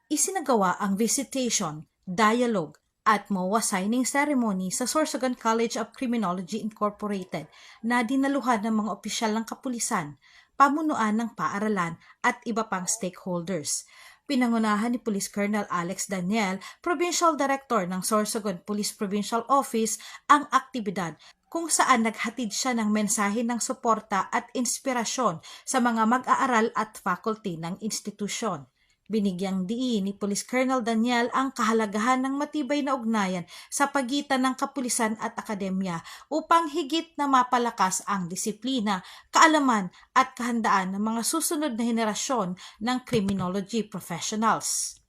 Isinagawa ang visitation, dialogue, at MOA signing ceremony sa Sorsogon College of Criminology Incorporated na dinaluhan ng mga opisyal ng kapulisan, pamunuan ng paaralan at iba pang stakeholders. Pinangunahan ni Police Colonel Alex Daniel, Provincial Director ng Sorsogon Police Provincial Office, ang aktibidad kung saan naghatid siya ng mensahe ng suporta at inspirasyon sa mga mag-aaral at faculty ng institusyon. Binigyang diin ni Police Colonel Daniel ang kahalagahan ng matibay na ugnayan sa pagitan ng kapulisan at akademya upang higit na mapalakas ang disiplina, kaalaman at kahandaan ng mga susunod na henerasyon ng criminology professionals.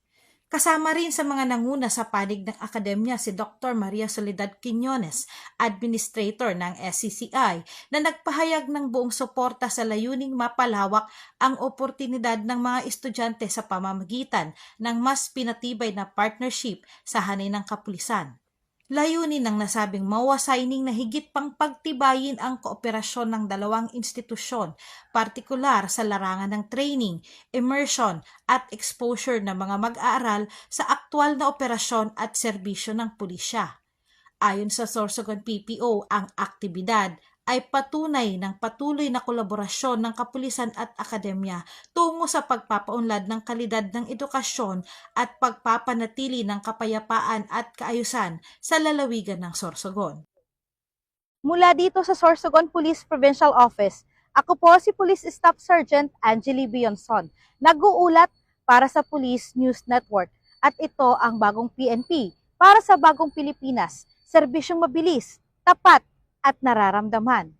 Kasama rin sa mga nanguna sa panig ng akademya si Dr. Maria Soledad Quiñones, Administrator ng SCCI, na nagpahayag ng buong suporta sa layuning mapalawak ang oportunidad ng mga estudyante sa pamamagitan ng mas pinatibay na partnership sa hanay ng kapulisan. Layunin ng nasabing MOA signing na higit pang pagtibayin ang kooperasyon ng dalawang institusyon, partikular sa larangan ng training, immersion at exposure ng mga mag-aaral sa aktwal na operasyon at serbisyo ng pulisya. Ayon sa Sorsogon PPO, ang aktibidad ay patunay ng patuloy na kolaborasyon ng kapulisan at akademya tungo sa pagpapaunlad ng kalidad ng edukasyon at pagpapanatili ng kapayapaan at kaayusan sa lalawigan ng Sorsogon. Mula dito sa Sorsogon Police Provincial Office, ako po si Police Staff Sergeant Angeli Bionson, nag-uulat para sa Police News Network at ito ang bagong PNP para sa bagong Pilipinas, serbisyong mabilis, tapat at nararamdaman.